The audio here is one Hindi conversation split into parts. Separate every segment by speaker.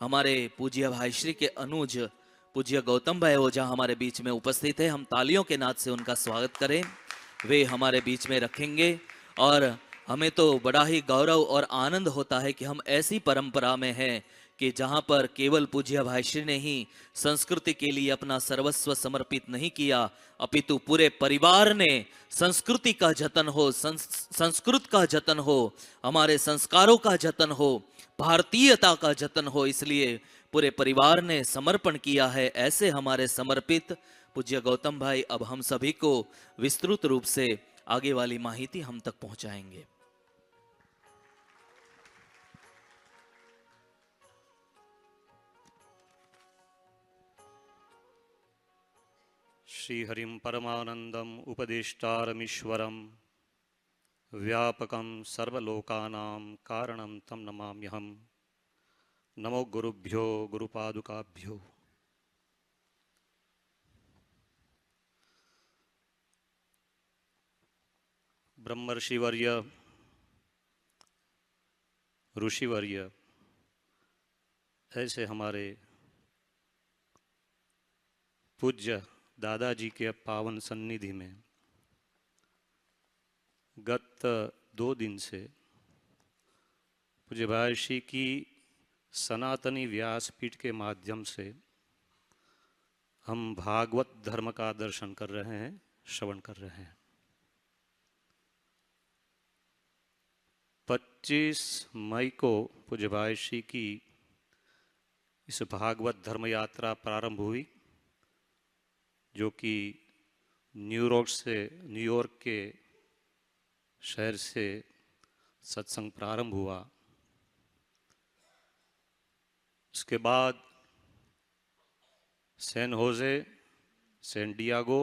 Speaker 1: हमारे पूज्य भाई श्री के अनुज पूज्य गौतम भाई ओझा हमारे बीच में उपस्थित है। हम तालियों के नाद से उनका स्वागत करें। वे हमारे बीच में रखेंगे और हमें तो बड़ा ही गौरव और आनंद होता है कि हम ऐसी परंपरा में हैं कि जहां पर केवल पूज्य भाई श्री ने ही संस्कृति के लिए अपना सर्वस्व समर्पित नहीं किया, अपितु पूरे परिवार ने संस्कृति का जतन हो, संस्कृत का जतन हो, हमारे संस्कारों का जतन हो, भारतीयता का जतन हो, इसलिए पूरे परिवार ने समर्पण किया है। ऐसे हमारे समर्पित पूज्य गौतम भाई अब हम सभी को विस्तृत रूप से आगे वाली माहिती हम तक पहुंचाएंगे।
Speaker 2: श्रीहरिं परमानंदम उपदेष्टारमीश्वरं व्यापकं सर्वलोकानां कारणं तं नमाम्यहम्। नमो गुरुभ्यो गुरुपादुकाभ्यो। ब्रह्मर्षिवर्य, ऋषिवर्य, ऐसे हमारे पूज्य दादाजी के पावन सन्निधि में गत 2 दिन से पूज्य भाई श्री की सनातनी व्यासपीठ के माध्यम से हम भागवत धर्म का दर्शन कर रहे हैं, श्रवण कर रहे हैं। 25 मई को पूज्य भाई श्री की इस भागवत धर्म यात्रा प्रारंभ हुई, जो कि न्यूयॉर्क के शहर से सत्संग प्रारंभ हुआ। उसके बाद San Jose, San Diego,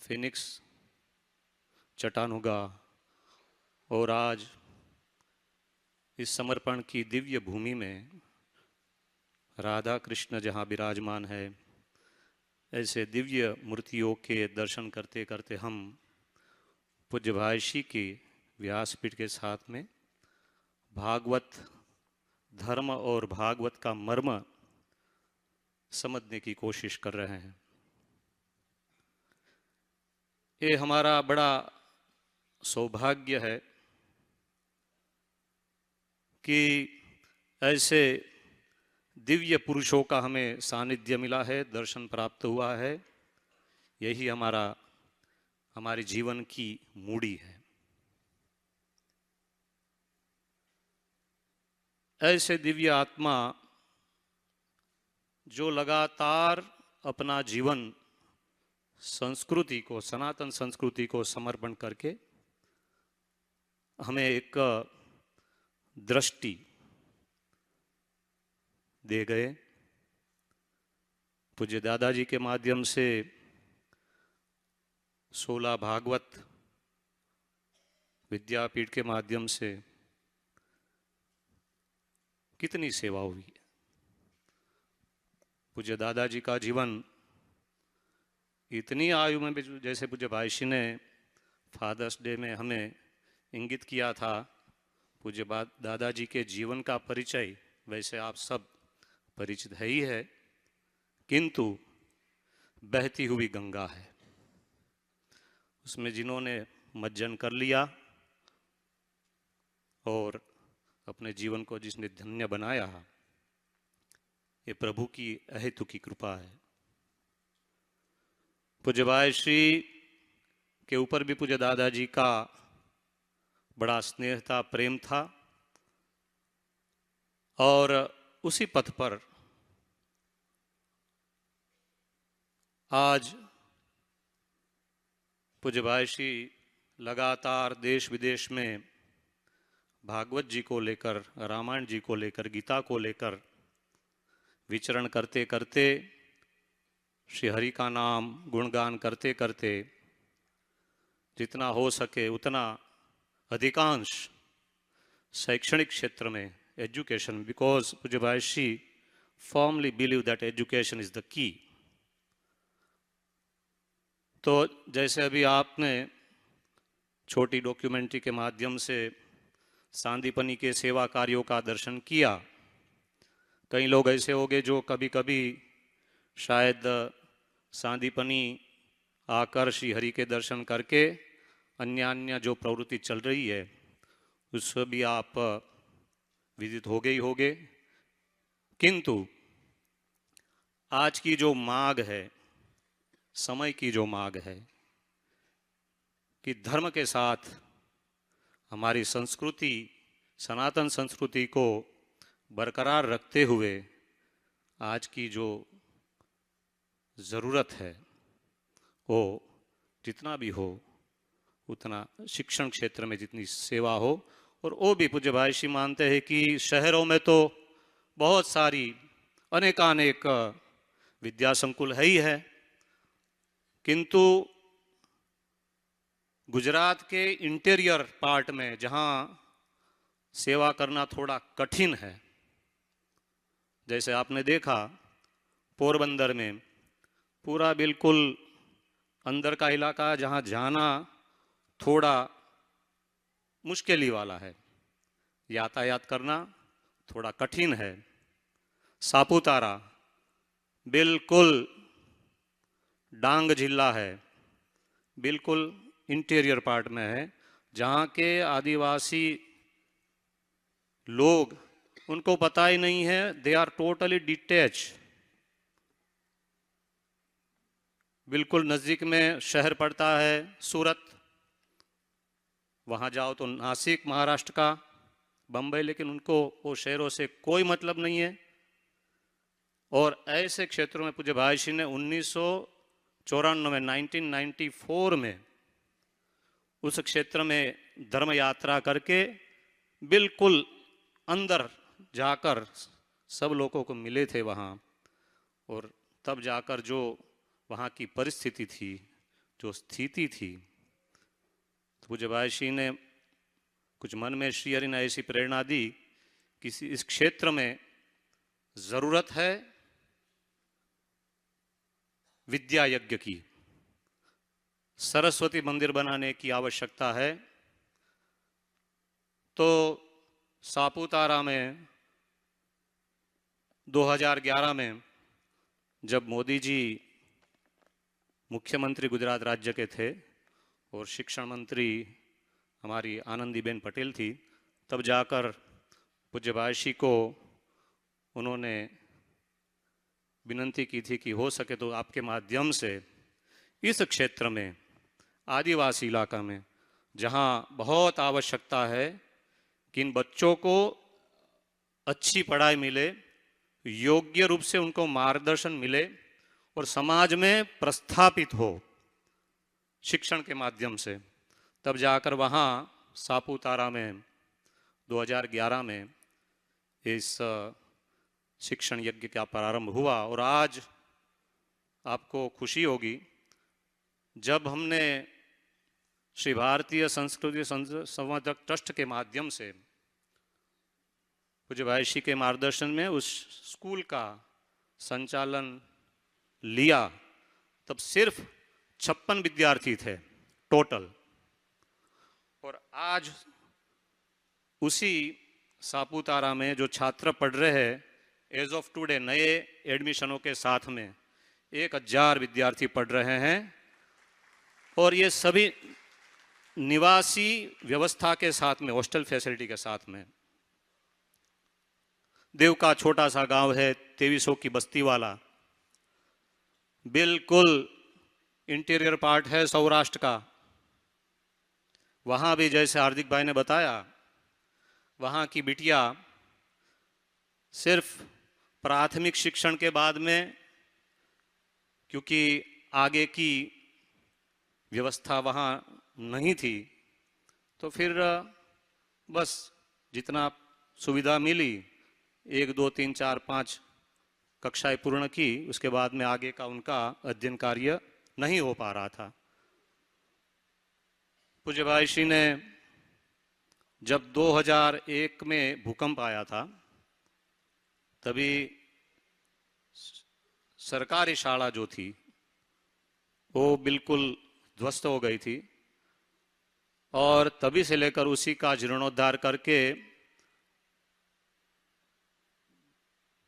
Speaker 2: Phoenix, Chattanooga और आज इस समर्पण की दिव्य भूमि में राधा कृष्ण जहाँ विराजमान है, ऐसे दिव्य मूर्तियों के दर्शन करते करते हम पूज्य भाई श्री की व्यासपीठ के साथ में भागवत धर्म और भागवत का मर्म समझने की कोशिश कर रहे हैं। ये हमारा बड़ा सौभाग्य है कि ऐसे दिव्य पुरुषों का हमें सानिध्य मिला है, दर्शन प्राप्त हुआ है। यही हमारे जीवन की मूड़ी है। ऐसे दिव्य आत्मा जो लगातार अपना जीवन संस्कृति को, सनातन संस्कृति को समर्पण करके हमें एक दृष्टि दे गए। पूज्य दादाजी के माध्यम से 16 भागवत विद्यापीठ के माध्यम से कितनी सेवा हुई। पूज्य दादाजी का जीवन इतनी आयु में भी, जैसे पूज्य भाई श्री ने फादर्स डे में हमें इंगित किया था, पूज्य दादाजी के जीवन का परिचय वैसे आप सब परिचित है ही है, किंतु बहती हुई गंगा है, उसमें जिन्होंने मज्जन कर लिया और अपने जीवन को जिसने धन्य बनाया, ये प्रभु की अहेतुकी कृपा है। पूज्य भाई श्री के ऊपर भी पूज्य दादाजी का बड़ा स्नेह था, प्रेम था, और उसी पथ पर आज पूज्य भाई श्री लगातार देश विदेश में भागवत जी को लेकर, रामायण जी को लेकर, गीता को लेकर विचरण करते करते, श्री हरि का नाम गुणगान करते करते जितना हो सके उतना अधिकांश शैक्षणिक क्षेत्र में एजुकेशन, बिकॉज पूज्य भाई Shri formally believe that education is the key. तो जैसे अभी आपने छोटी डॉक्यूमेंट्री के माध्यम से सांदीपनी के सेवा कार्यों का दर्शन किया। कई लोग ऐसे होंगे जो कभी कभी शायद सांदीपनी आकर श्री हरि के दर्शन करके अन्य जो प्रवृत्ति चल रही है उससे भी आप विदित हो गए ही होंगे। किंतु आज की जो मांग है, समय की जो मांग है कि धर्म के साथ हमारी संस्कृति, सनातन संस्कृति को बरकरार रखते हुए आज की जो ज़रूरत है वो जितना भी हो उतना शिक्षण क्षेत्र में जितनी सेवा हो। और वो भी पूज्य भाई श्री मानते हैं कि शहरों में तो बहुत सारी अनेकानेक विद्या संकुल है ही है, किंतु गुजरात के इंटीरियर पार्ट में जहाँ सेवा करना थोड़ा कठिन है, जैसे आपने देखा पोरबंदर में पूरा बिल्कुल अंदर का इलाका जहाँ जाना थोड़ा मुश्किल ही वाला है, यातायात करना थोड़ा कठिन है। सापुतारा बिल्कुल डांग जिला है, बिल्कुल इंटीरियर पार्ट में है, जहाँ के आदिवासी लोग, उनको पता ही नहीं है, दे आर टोटली डिटैच। बिल्कुल नज़दीक में शहर पड़ता है सूरत, वहाँ जाओ तो नासिक महाराष्ट्र का, बम्बई, लेकिन उनको वो शहरों से कोई मतलब नहीं है। और ऐसे क्षेत्रों में पूज्य भाई श्री ने 1994 में उस क्षेत्र में धर्म यात्रा करके बिल्कुल अंदर जाकर सब लोगों को मिले थे वहाँ, और तब जाकर जो वहाँ की परिस्थिति थी, जो स्थिति थी, तो पूज्य भाई श्री ने कुछ मन में श्री हरि ने ऐसी प्रेरणा दी कि इस क्षेत्र में जरूरत है विद्या यज्ञ की, सरस्वती मंदिर बनाने की आवश्यकता है। तो सापुतारा में 2011 में जब मोदी जी मुख्यमंत्री गुजरात राज्य के थे और शिक्षण मंत्री हमारी आनंदीबेन पटेल थी, तब जाकर पूज्य भाई श्री को उन्होंने विनंती की थी कि हो सके तो आपके माध्यम से इस क्षेत्र में, आदिवासी इलाका में, जहाँ बहुत आवश्यकता है कि इन बच्चों को अच्छी पढ़ाई मिले, योग्य रूप से उनको मार्गदर्शन मिले और समाज में प्रस्थापित हो शिक्षण के माध्यम से, तब जाकर वहाँ सापुतारा में 2011 में इस शिक्षण यज्ञ का प्रारंभ हुआ। और आज आपको खुशी होगी, जब हमने श्री भारतीय संस्कृति संवर्धक ट्रस्ट के माध्यम से पूज्य भाई श्री के मार्गदर्शन में उस स्कूल का संचालन लिया, तब सिर्फ 56 विद्यार्थी थे टोटल, और आज उसी सापुतारा में जो छात्र पढ़ रहे हैं, एज ऑफ टुडे नए एडमिशनों के साथ में 1000 विद्यार्थी पढ़ रहे हैं, और ये सभी निवासी व्यवस्था के साथ में, हॉस्टल फैसिलिटी के साथ में। देव का छोटा सा गांव है, 2300 की बस्ती वाला, बिल्कुल इंटीरियर पार्ट है सौराष्ट्र का। वहां भी जैसे हार्दिक भाई ने बताया, वहां की बिटिया सिर्फ प्राथमिक शिक्षण के बाद में, क्योंकि आगे की व्यवस्था वहाँ नहीं थी, तो फिर बस जितना सुविधा मिली 1, 2, 3, 4, 5 कक्षाएं पूर्ण की, उसके बाद में आगे का उनका अध्ययन कार्य नहीं हो पा रहा था। पूज्य भाई श्री ने जब 2001 में भूकंप आया था, तभी सरकारी शाला जो थी वो बिल्कुल ध्वस्त हो गई थी, और तभी से लेकर उसी का जीर्णोद्धार करके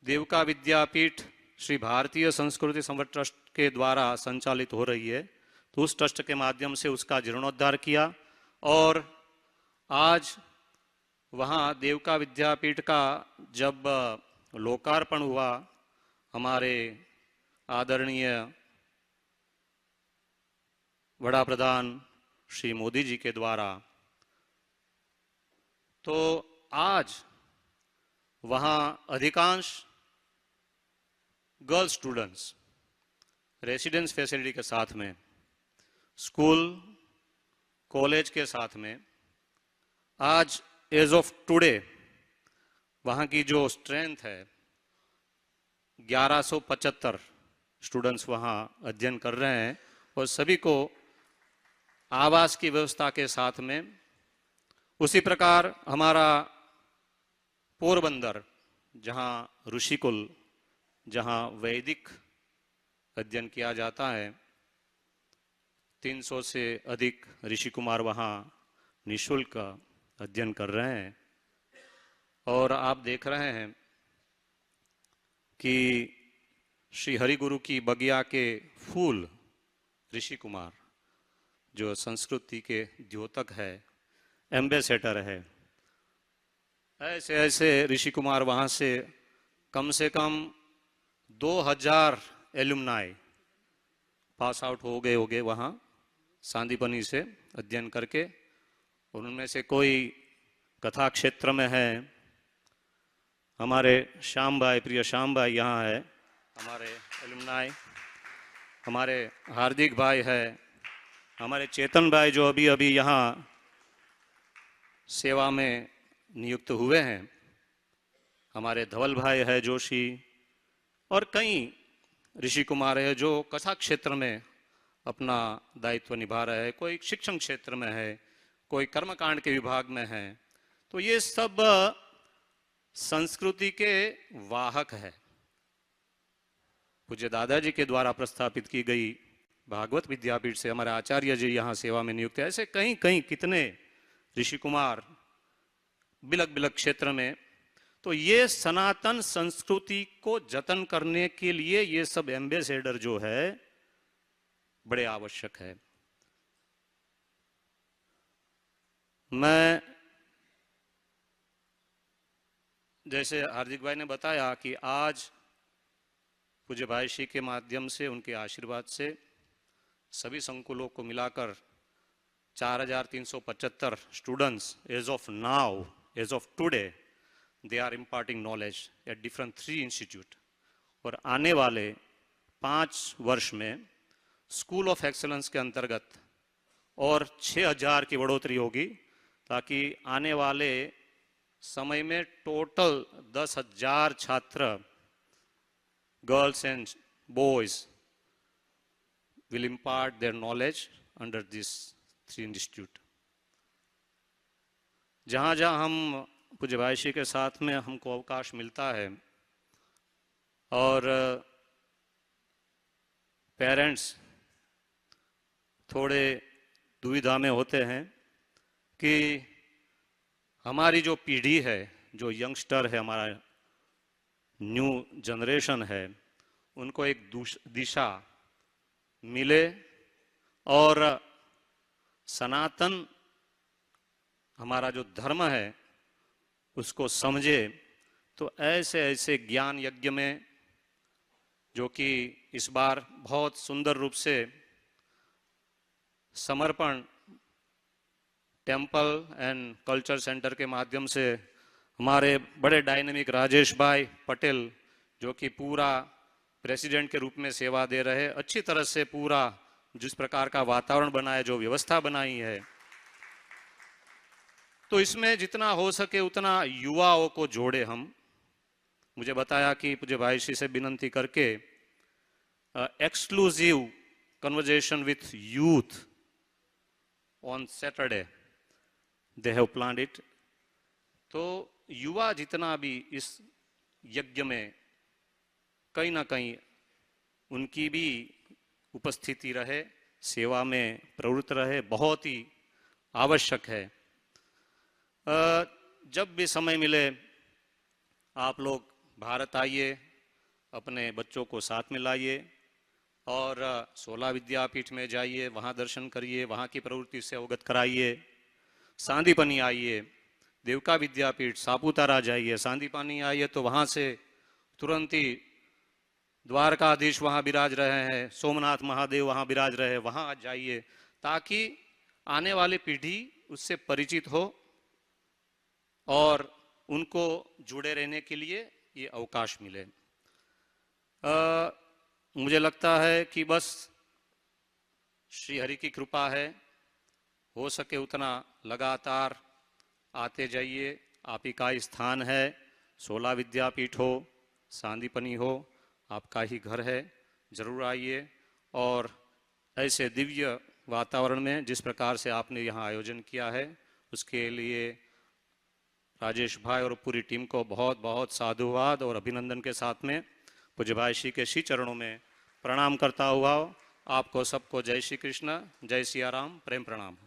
Speaker 2: देवका विद्यापीठ श्री भारतीय संस्कृति संवर्धन ट्रस्ट के द्वारा संचालित हो रही है। तो उस ट्रस्ट के माध्यम से उसका जीर्णोद्धार किया और आज वहाँ देवका विद्यापीठ का जब लोकार्पण हुआ हमारे आदरणीय वड़ा प्रधान श्री मोदी जी के द्वारा, तो आज वहाँ अधिकांश गर्ल्स स्टूडेंट्स रेसिडेंस फैसिलिटी के साथ में, स्कूल कॉलेज के साथ में, आज एज ऑफ टुडे वहाँ की जो स्ट्रेंथ है 1175 स्टूडेंट्स वहाँ अध्ययन कर रहे हैं और सभी को आवास की व्यवस्था के साथ में। उसी प्रकार हमारा पोरबंदर, जहाँ ऋषिकुल, जहाँ वैदिक अध्ययन किया जाता है, 300 से अधिक ऋषि कुमार वहाँ निःशुल्क अध्ययन कर रहे हैं। और आप देख रहे हैं कि श्री हरिगुरु की बगिया के फूल ऋषि कुमार जो संस्कृति के द्योतक है, एम्बेसडर है, ऐसे ऐसे ऋषि कुमार वहाँ से कम 2000 एलुमनाई पास आउट हो गए वहाँ सांदीपनी से अध्ययन करके। उनमें से कोई कथा क्षेत्र में है, हमारे श्याम भाई, प्रिय श्याम भाई यहाँ है, हमारे एलुमनाई, हमारे हार्दिक भाई है, हमारे चेतन भाई जो अभी अभी यहाँ सेवा में नियुक्त हुए हैं, हमारे धवल भाई है जोशी, और कई ऋषि कुमार है जो कथा क्षेत्र में अपना दायित्व निभा रहे हैं, कोई शिक्षण क्षेत्र में है, कोई कर्मकांड के विभाग में है। तो ये सब संस्कृति के वाहक है। पूज्य दादाजी के द्वारा प्रस्थापित की गई भागवत विद्यापीठ से हमारे आचार्य जी यहाँ सेवा में नियुक्त है। ऐसे कहीं कहीं कितने ऋषि कुमार बिलक बिलक क्षेत्र में। तो ये सनातन संस्कृति को जतन करने के लिए ये सब एम्बेसडर जो है बड़े आवश्यक है। मैं जैसे हार्दिक भाई ने बताया कि आज पूज्य भाई श्री के माध्यम से, उनके आशीर्वाद से सभी संकुलों को मिलाकर 4375 students as of now, as of today, they are imparting knowledge at different 3 institute. और आने वाले 5 वर्ष में स्कूल ऑफ एक्सलेंस के अंतर्गत और 6000 की बढ़ोतरी होगी, ताकि आने वाले समय में टोटल 10,000 छात्र, girls and boys, will impart their knowledge under these 3 institute। जहाँ जहाँ हम पूज्य भाई श्री के साथ में हमको अवकाश मिलता है और पेरेंट्स थोड़े दुविधा में होते हैं कि हमारी जो पीढ़ी है, जो यंगस्टर है, हमारा न्यू जनरेशन है, उनको एक दिशा मिले और सनातन हमारा जो धर्म है उसको समझे। तो ऐसे ऐसे ज्ञान यज्ञ में, जो कि इस बार बहुत सुंदर रूप से समर्पण टेम्पल एंड कल्चर सेंटर के माध्यम से हमारे बड़े डायनेमिक राजेश भाई पटेल, जो कि पूरा प्रेसिडेंट के रूप में सेवा दे रहे, अच्छी तरह से पूरा जिस प्रकार का वातावरण बनाए, जो व्यवस्था बनाई है, तो इसमें जितना हो सके उतना युवाओं को जोड़े हम। मुझे बताया कि पूज्य भाई श्री से विनंती करके exclusive conversation with youth on Saturday they have planned it. तो युवा जितना भी इस यज्ञ में कहीं ना कहीं उनकी भी उपस्थिति रहे, सेवा में प्रवृत्त रहे। बहुत ही आवश्यक है। जब भी समय मिले आप लोग भारत आइए, अपने बच्चों को साथ में लाइए और 16 विद्यापीठ में जाइए, वहाँ दर्शन करिए, वहाँ की प्रवृत्ति से अवगत कराइए। सांदीपनी आइए, देवका विद्यापीठ सापुतारा जाइए, सांदीपनी आइए तो वहाँ से तुरंत ही द्वारकाधीश वहाँ विराज रहे हैं, सोमनाथ महादेव वहाँ विराज रहे हैं, वहाँ जाइए ताकि आने वाली पीढ़ी उससे परिचित हो और उनको जुड़े रहने के लिए ये अवकाश मिले। मुझे लगता है कि बस श्री हरि की कृपा है, हो सके उतना लगातार आते जाइए। आप ही का ही स्थान है, 16 विद्यापीठ हो, सांदीपनी हो, आपका ही घर है, जरूर आइए। और ऐसे दिव्य वातावरण में जिस प्रकार से आपने यहाँ आयोजन किया है उसके लिए राजेश भाई और पूरी टीम को बहुत बहुत साधुवाद और अभिनंदन के साथ में पूज्य भाई श्री के श्री चरणों में प्रणाम करता हुआ आपको सबको जय श्री कृष्ण, जय सिया राम, प्रेम प्रणाम।